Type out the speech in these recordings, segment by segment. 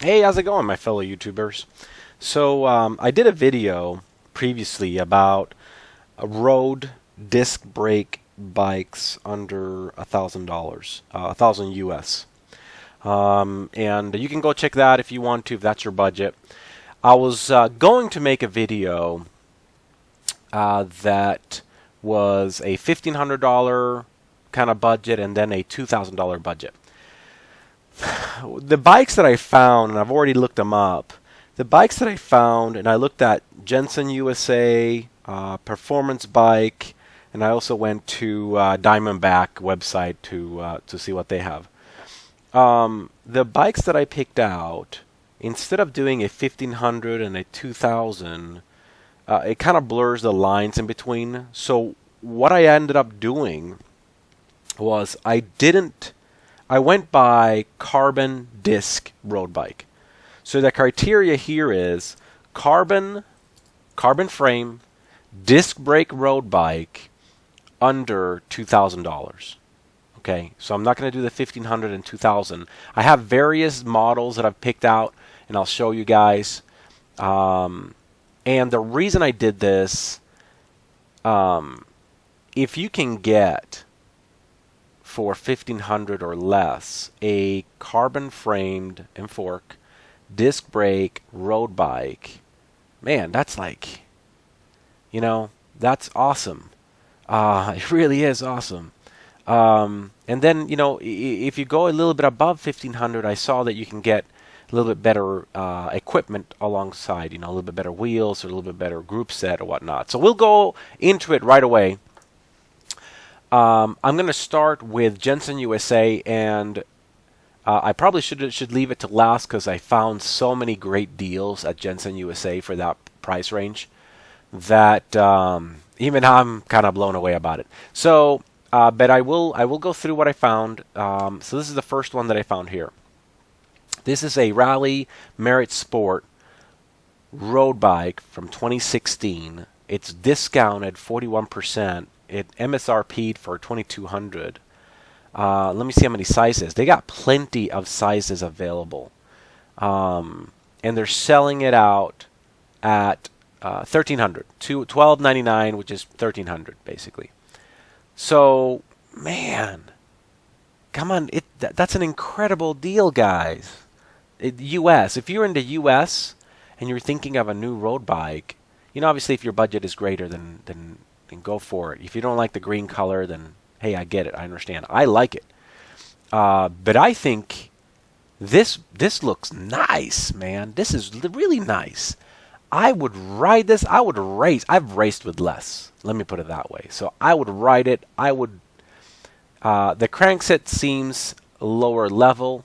Hey, how's it going, my fellow YouTubers? So, I did a video previously about road disc brake bikes under $1,000, 1,000 US. And you can go check that if you want to, if that's your budget. I was going to make a video that was a $1,500 kind of budget and then a $2,000 budget. The bikes that I found, and I've already looked them up, the bikes that I found, and I looked at Jensen USA, Performance Bike, and I also went to Diamondback website to see what they have. The bikes that I picked out, instead of doing a 1,500 and a 2,000, it kind of blurs the lines in between. So what I ended up doing was I went by carbon disc road bike. So the criteria here is carbon frame, disc brake road bike under $2,000. Okay, so I'm not going to do the 1,500 and 2,000. I have various models that I've picked out, and I'll show you guys. And the reason I did this, if you can get for 1,500 or less a carbon framed and fork disc brake road bike, man, that's like, that's awesome. It really is awesome. And then, if you go a little bit above 1,500, I saw that you can get a little bit better equipment alongside, a little bit better wheels or a little bit better group set or whatnot. So we'll go into it right away. I'm going to start with Jensen USA, and I probably should leave it to last because I found so many great deals at Jensen USA for that price range that even I'm kind of blown away about it. So, but I will go through what I found. So this is the first one that I found here. This is a Rally Merit Sport road bike from 2016. It's discounted 41%. It MSRP'd for 2,200. Let me see how many sizes. They got plenty of sizes available, and they're selling it out at 1,300 to 1,299, which is 1,300 basically. So, man, come on, that's an incredible deal, guys. U.S. If you're in the U.S. and you're thinking of a new road bike, obviously if your budget is greater, then go for it. If you don't like the green color, then hey, I get it. I understand. I like it. But I think this looks nice, man. This is really nice. I would ride this. I would race. I've raced with less. Let me put it that way. So I would ride it. I would. The crankset seems lower level,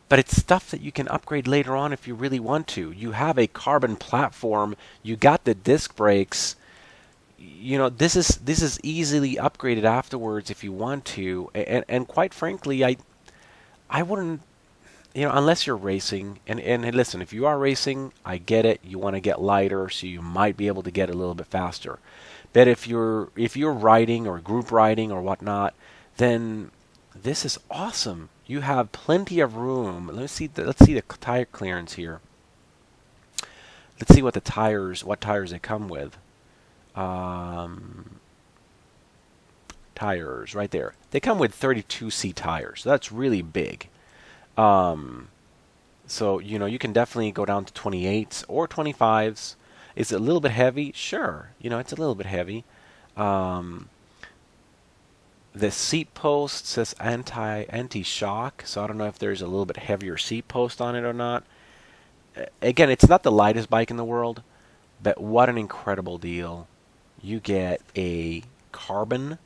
but it's stuff that you can upgrade later on if you really want to. You have a carbon platform. You got the disc brakes. This is easily upgraded afterwards if you want to, and quite frankly, I wouldn't, unless you're racing. And listen, if you are racing, I get it. You want to get lighter, so you might be able to get a little bit faster. But if you're riding or group riding or whatnot, then this is awesome. You have plenty of room. Let's see the tire clearance here. Let's see what tires they come with. Tires right there. They come with 32C tires. So that's really big. So you can definitely go down to 28s or 25s. Is it a little bit heavy? Sure. It's a little bit heavy. The seat post says anti-shock, so I don't know if there's a little bit heavier seat post on it or not. Again, it's not the lightest bike in the world, but what an incredible deal. You get a carbon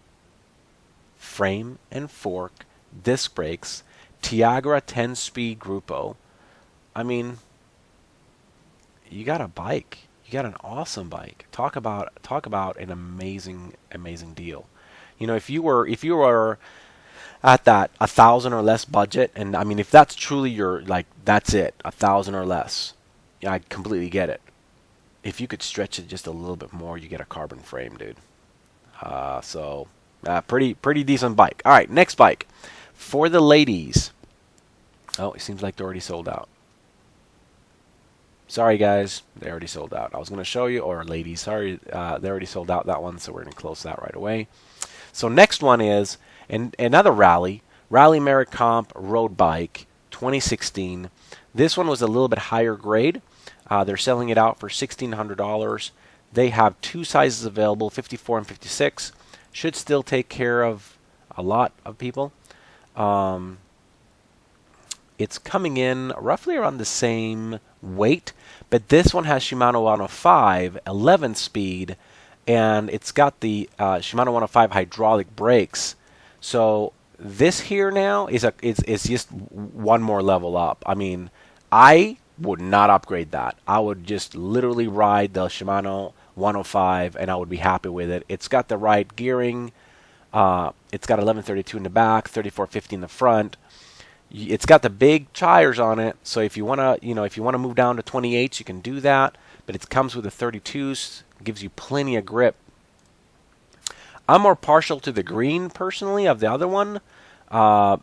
frame and fork, disc brakes, Tiagra 10-speed Grupo. I mean, you got a bike. You got an awesome bike. Talk about an amazing deal. If you were at that 1,000 or less budget, and I mean, if that's truly your, that's it, 1,000 or less, I completely get it. If you could stretch it just a little bit more, you get a carbon frame, dude. Pretty decent bike. All right, next bike for the ladies. Oh, it seems like they're already sold out. Sorry, guys, they already sold out. I was going to show you, or ladies, sorry, they already sold out that one, so we're going to close that right away. So next one is another Rally Merit Comp Road Bike 2016. This one was a little bit higher grade. They're selling it out for $1,600. They have two sizes available, 54 and 56. Should still take care of a lot of people. It's coming in roughly around the same weight, but this one has Shimano 105 11 speed, and it's got the Shimano 105 hydraulic brakes. So this here now is just one more level up. I mean, I would not upgrade that. I would just literally ride the Shimano 105 and I would be happy with it. It's got the right gearing. It's got 1132 in the back, 3450 in the front. It's got the big tires on it, so if you want to move down to 28s, you can do that, but it comes with the 32s, gives you plenty of grip. I'm more partial to the green personally of the other one, but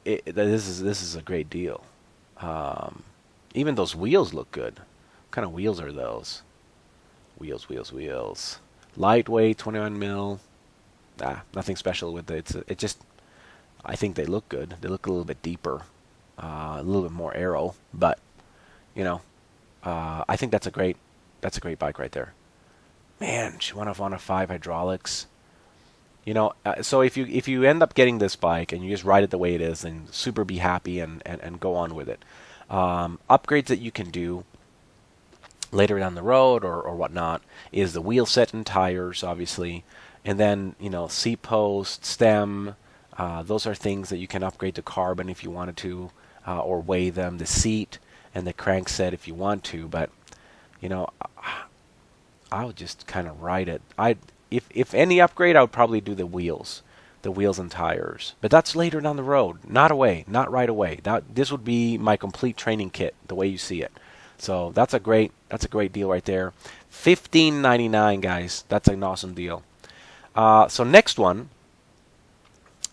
this is a great deal. Even those wheels look good. What kind of wheels are those? Wheels. Lightweight, 21 mil. Nothing special with it. It just, I think they look good. They look a little bit deeper, a little bit more aero, but I think that's a great bike right there. Man, Shimano 105 hydraulics. So if you end up getting this bike and you just ride it the way it is, then super be happy and go on with it. Upgrades that you can do later down the road or whatnot is the wheel set and tires, obviously, and then seat post, stem. Those are things that you can upgrade to carbon if you wanted to, or weigh them. The seat and the crank set if you want to, but I would just kind of ride it. If any upgrade, I would probably do the wheels and tires. But that's later down the road, not right away. This would be my complete training kit, the way you see it. So that's a great deal right there. $15.99, guys. That's an awesome deal. So next one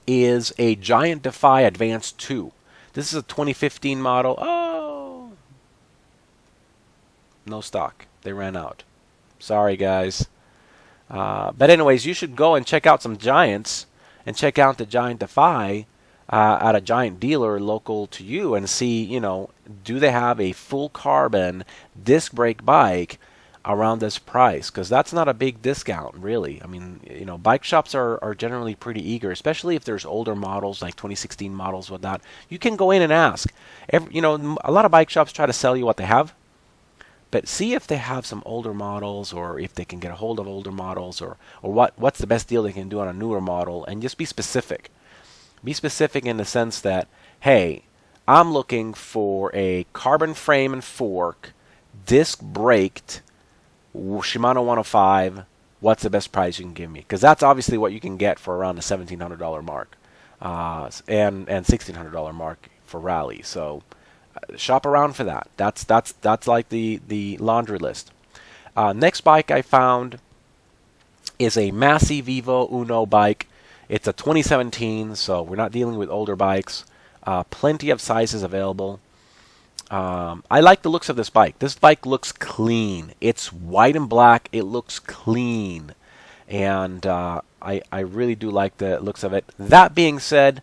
is a Giant Defy Advance 2. This is a 2015 model. Oh, no stock. They ran out. Sorry, guys. But anyways, you should go and check out some Giants and check out the Giant Defy at a Giant dealer local to you and see, do they have a full carbon disc brake bike around this price, because that's not a big discount, really. I mean, bike shops are generally pretty eager, especially if there's older models like 2016 models, whatnot. You can go in and ask. A lot of bike shops try to sell you what they have, but see if they have some older models, or if they can get a hold of older models, or what's the best deal they can do on a newer model, and just be specific. Be specific in the sense that, hey, I'm looking for a carbon frame and fork, disc braked Shimano 105, what's the best price you can give me? Because that's obviously what you can get for around the $1,700 mark, and $1,600 mark for Rally. So shop around for that. That's like the laundry list. Next bike I found is a Massey Vivo Uno bike. It's a 2017, so we're not dealing with older bikes. Plenty of sizes available. I like the looks of this bike. This bike looks clean. It's white and black. It looks clean. And I really do like the looks of it. That being said,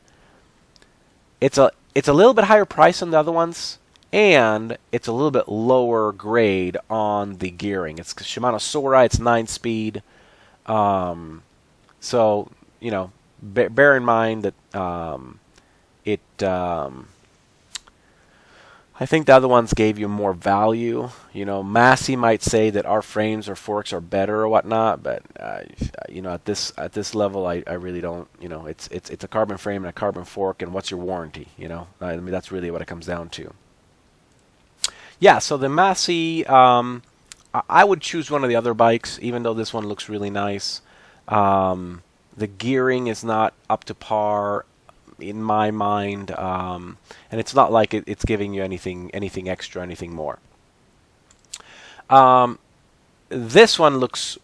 it's a little bit higher price than the other ones, and it's a little bit lower grade on the gearing. It's Shimano Sora. It's 9-speed. So, bear in mind that I think the other ones gave you more value. Massey might say that our frames or forks are better or whatnot, but at this level, I really don't. It's a carbon frame and a carbon fork, and what's your warranty? I mean, that's really what it comes down to. Yeah. So the Massey, I would choose one of the other bikes, even though this one looks really nice. The gearing is not up to par in my mind, and it's not like it's giving you anything extra, anything more. This one looks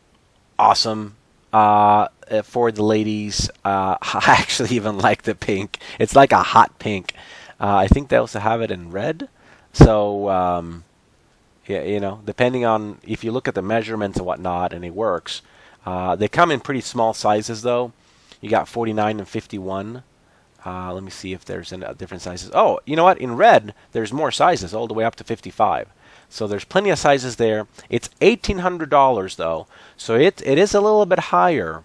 awesome. for the ladies. I actually even like the pink. It's like a hot pink. I think they also have it in red. So yeah, you know, depending on if you look at the measurements and whatnot, and it works. They come in pretty small sizes though. You got 49 and 51. Let me see if there's different sizes. Oh, you know what? In red, there's more sizes, all the way up to 55. So there's plenty of sizes there. It's $1,800 though, so it is a little bit higher.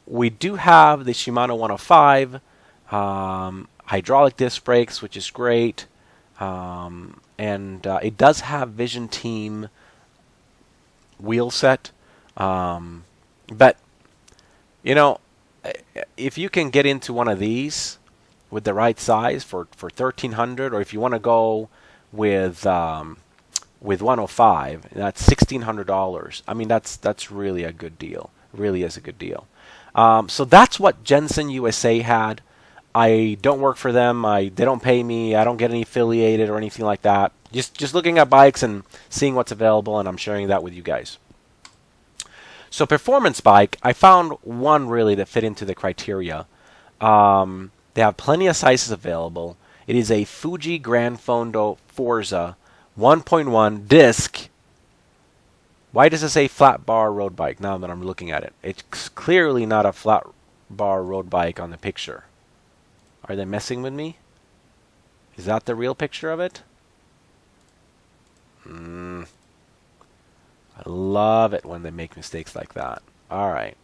We do have the Shimano 105 hydraulic disc brakes, which is great, and it does have Vision Team wheel set, but you know, if you can get into one of these with the right size for 1,300, or if you want to go with 105, that's $1,600. I mean, that's really a good deal. Really is a good deal. So that's what Jensen USA had. I don't work for them. They don't pay me. I don't get any affiliated or anything like that. Just looking at bikes and seeing what's available, and I'm sharing that with you guys. So performance bike, I found one really that fit into the criteria. They have plenty of sizes available. It is a Fuji Gran Fondo Forza 1.1 disc. Why does it say flat bar road bike now that I'm looking at it? It's clearly not a flat bar road bike on the picture. Are they messing with me? Is that the real picture of it? I love it when they make mistakes like that. All right.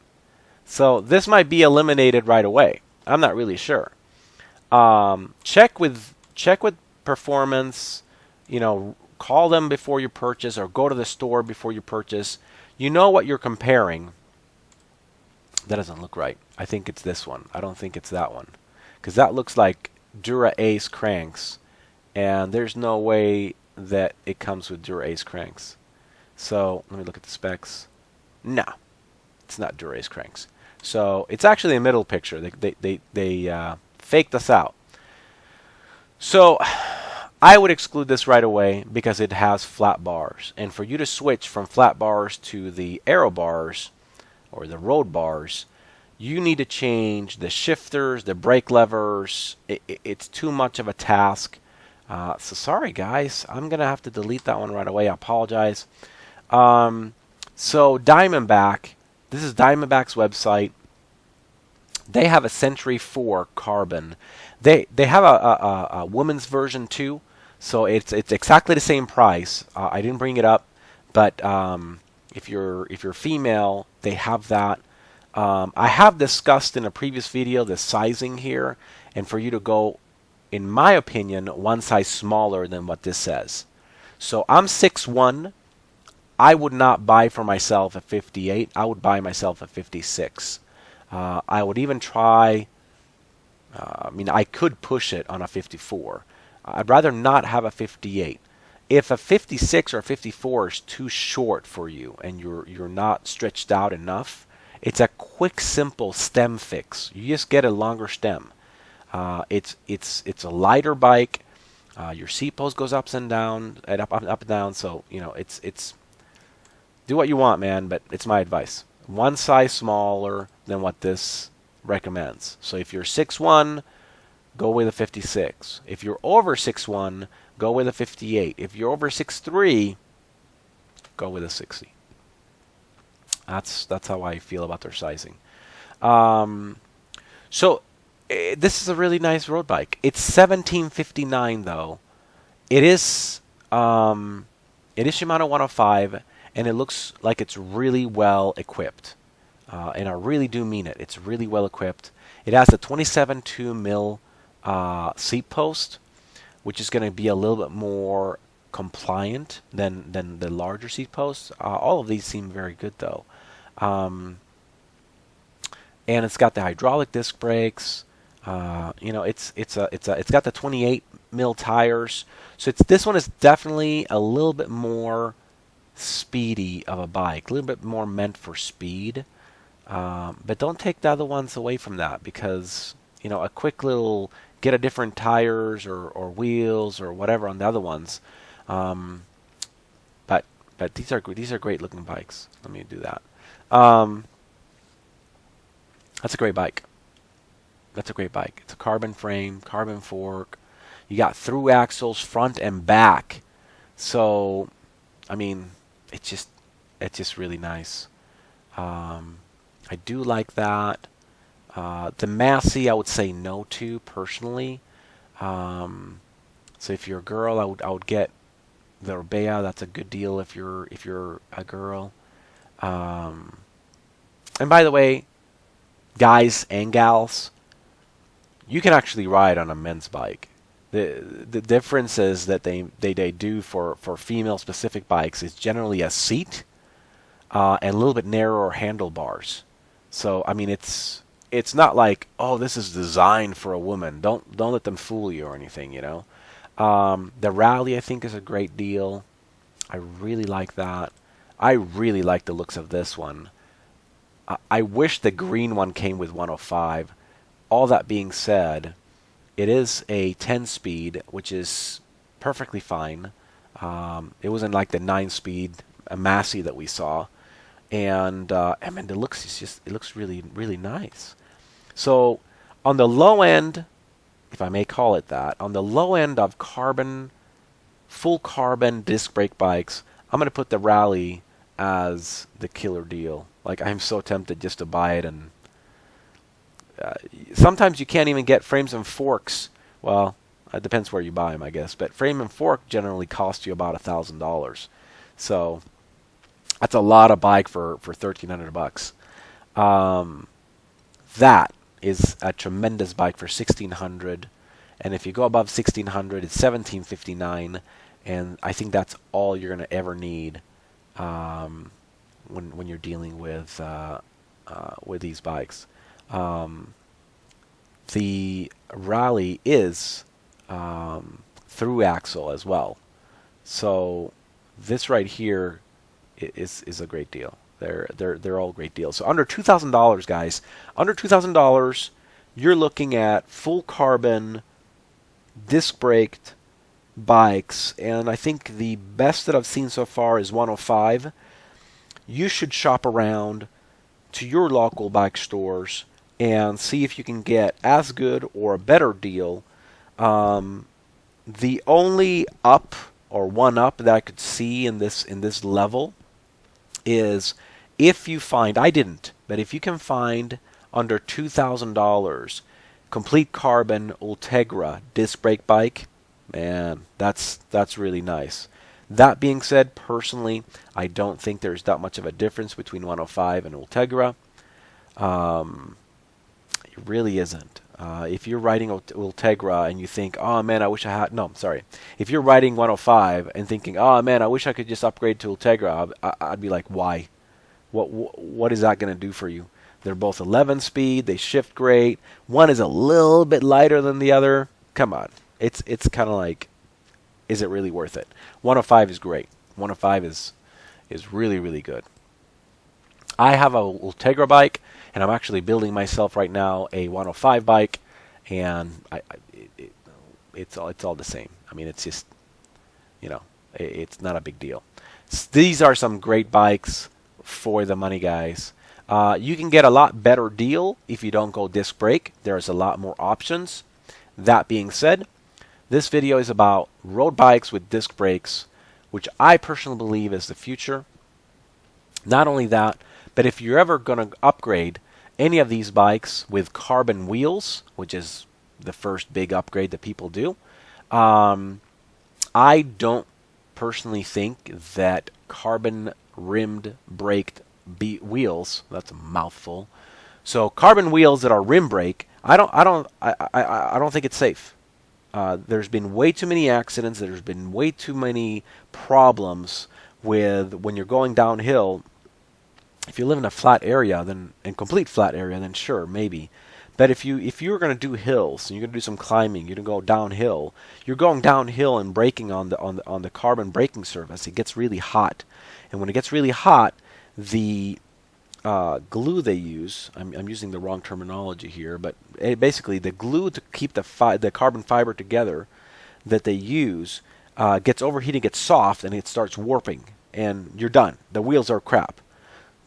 So this might be eliminated right away. I'm not really sure. Check with performance. You know, call them before you purchase, or go to the store before you purchase. You know what you're comparing. That doesn't look right. I think it's this one. I don't think it's that one, because that looks like Dura Ace cranks, and there's no way that it comes with Dura Ace cranks. So let me look at the specs. No, it's not Dura Ace cranks. So it's actually a middle picture. They faked us out. So I would exclude this right away because it has flat bars. And for you to switch from flat bars to the aero bars or the road bars, you need to change the shifters, the brake levers. It's too much of a task. So sorry guys, I'm going to have to delete that one right away. I apologize. So Diamondback, this is Diamondback's website. They have a Century 4 carbon. They have a woman's version too, so it's exactly the same price. I didn't bring it up, but if you're female, they have that. I have discussed in a previous video the sizing here, and for you to go, in my opinion, one size smaller than what this says. So I'm 6'1". I would not buy for myself a 58. I would buy myself a 56. I would even try, I mean, I could push it on a 54. I'd rather not have a 58. If a 56 or a 54 is too short for you and you're not stretched out enough, it's a quick, simple stem fix. You just get a longer stem. It's a lighter bike. Your seat post goes up and down, up and down. So you know it's do what you want, man. But it's my advice. One size smaller than what this recommends. So if you're 6'1", go with a 56. If you're over 6'1", go with a 58. If you're over 6'3", go with a 60. That's how I feel about their sizing. So this is a really nice road bike. It's $1,759 though. It is Shimano 105, and it looks like it's really well equipped. And I really do mean it. It's really well equipped. It has a 27.2 mil seat post, which is going to be a little bit more compliant than the larger seat posts. All of these seem very good though. And it's got the hydraulic disc brakes. You know, it's got the 28 mil tires. So this one is definitely a little bit more speedy of a bike, a little bit more meant for speed. But don't take the other ones away from that, because you know, a quick little get a different tires or wheels or whatever on the other ones. But But these are great looking bikes. Let me do that. Um, that's a great bike. That's a great bike. It's a carbon frame, carbon fork. You got through axles front and back. So, I mean, it's just really nice. I do like that. The Massey, I would say no to personally. So if you're a girl, I would get the Orbea. That's a good deal if you're a girl. And by the way, guys and gals, you can actually ride on a men's bike. The difference is that they do for female specific bikes is generally a seat and a little bit narrower handlebars. So I mean it's not like, oh, this is designed for a woman. Don't let them fool you or anything, you know. The Rally, I think, is a great deal. I really like that. I really like the looks of this one. I wish the green one came with 105. All that being said, it is a 10-speed, which is perfectly fine. It wasn't like the 9-speed Massey that we saw, and I mean, it looks really really nice. So on the low end, if I may call it that, on the low end of full carbon disc brake bikes, I'm going to put the Rally as the killer deal. Like, I'm so tempted just to buy it, and sometimes you can't even get frames and forks. Well, it depends where you buy them, I guess. But frame and fork generally cost you about $1,000. So that's a lot of bike for $1,300. That is a tremendous bike for $1,600, and if you go above $1,600, it's $1,759, and I think that's all you're going to ever need when you're dealing with these bikes. The Rally is through axle as well, so this right here is a great deal. They're all great deals. So under $2,000, guys, under $2,000, you're looking at full carbon disc braked bikes, and I think the best that I've seen so far is 105. You should shop around to your local bike stores and see if you can get as good or a better deal. The only up or one up that I could see in this level is if you find, I didn't, but if you can find under $2,000 complete carbon Ultegra disc brake bike, man, that's really nice. That being said, personally, I don't think there's that much of a difference between 105 and Ultegra. It really isn't. If you're riding Ultegra and you think, oh man, I wish I had, no, sorry. If you're riding 105 and thinking, oh man, I wish I could just upgrade to Ultegra, I'd be like, why? What is that going to do for you? They're both 11-speed. They shift great. One is a little bit lighter than the other. Come on. It's kind of like, is it really worth it? 105 is great. 105 is really, really good. I have a Ultegra bike, and I'm actually building myself right now a 105 bike, and it's all the same. I mean, it's just, you know, it's not a big deal. These are some great bikes for the money, guys. You can get a lot better deal if you don't go disc brake. There's a lot more options. That being said, this video is about road bikes with disc brakes, which I personally believe is the future. Not only that, but if you're ever going to upgrade any of these bikes with carbon wheels, which is the first big upgrade that people do, I don't personally think that carbon rimmed braked wheels, that's a mouthful. So carbon wheels that are rim brake, I don't think it's safe. There's been way too many accidents. There's been way too many problems with when you're going downhill. If you live in a flat area, then in complete flat area, then sure, maybe. But if you're going to do hills and you're going to do some climbing, you're going to go downhill. You're going downhill and braking on the carbon braking surface. It gets really hot, and when it gets really hot, the glue they use, I'm using the wrong terminology here, but basically the glue to keep the carbon fiber together that they use gets overheated, gets soft, and it starts warping. and you're done. The wheels are crap.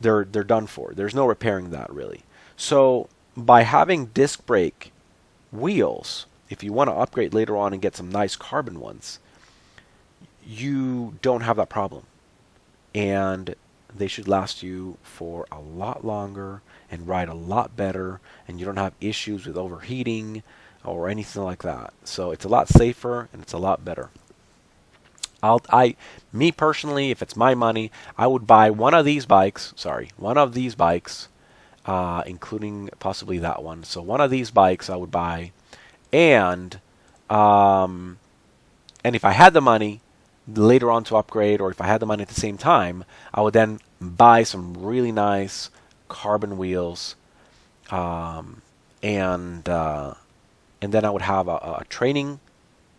They're done for. There's no repairing that really. So by having disc brake wheels, if you want to upgrade later on and get some nice carbon ones, you don't have that problem. And they should last you for a lot longer and ride a lot better, and you don't have issues with overheating or anything like that. So it's a lot safer and it's a lot better. Me personally, if it's my money, I would buy one of these bikes, including possibly that one. So one of these bikes I would buy, and if I had the money later on to upgrade, or if I had the money at the same time, I would then buy some really nice carbon wheels, and then I would have a training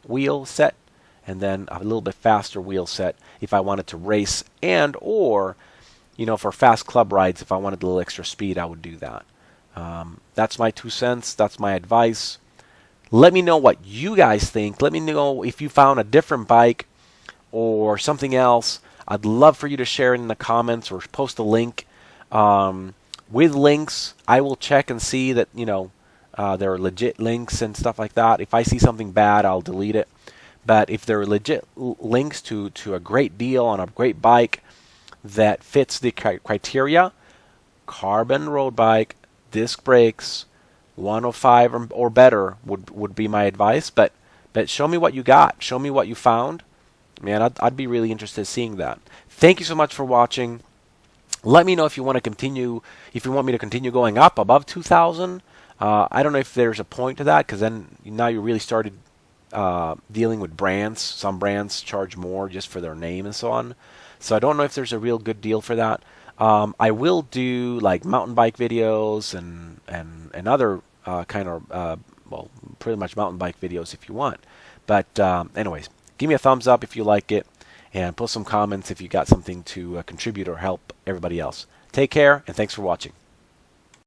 wheel set, and then a little bit faster wheel set if I wanted to race, and or for fast club rides, if I wanted a little extra speed, I would do that. That's my 2 cents. That's my advice. Let me know what you guys think. Let me know if you found a different bike or something else. I'd love for you to share it in the comments or post a link. With links, I will check and see that there are legit links and stuff like that. If I see something bad, I'll delete it. But if there are legit links to a great deal on a great bike that fits the criteria, carbon road bike, disc brakes, 105 or better would be my advice. But show me what you got. Show me what you found. Man, I'd be really interested in seeing that. Thank you so much for watching. Let me know if you want me to continue going up above 2,000. I don't know if there's a point to that, because then now you really started dealing with brands. Some brands charge more just for their name and so on. So I don't know if there's a real good deal for that. I will do like mountain bike videos and other kind of pretty much mountain bike videos if you want. But anyways, give me a thumbs up if you like it, and post some comments if you got something to contribute or help everybody else. Take care, and thanks for watching.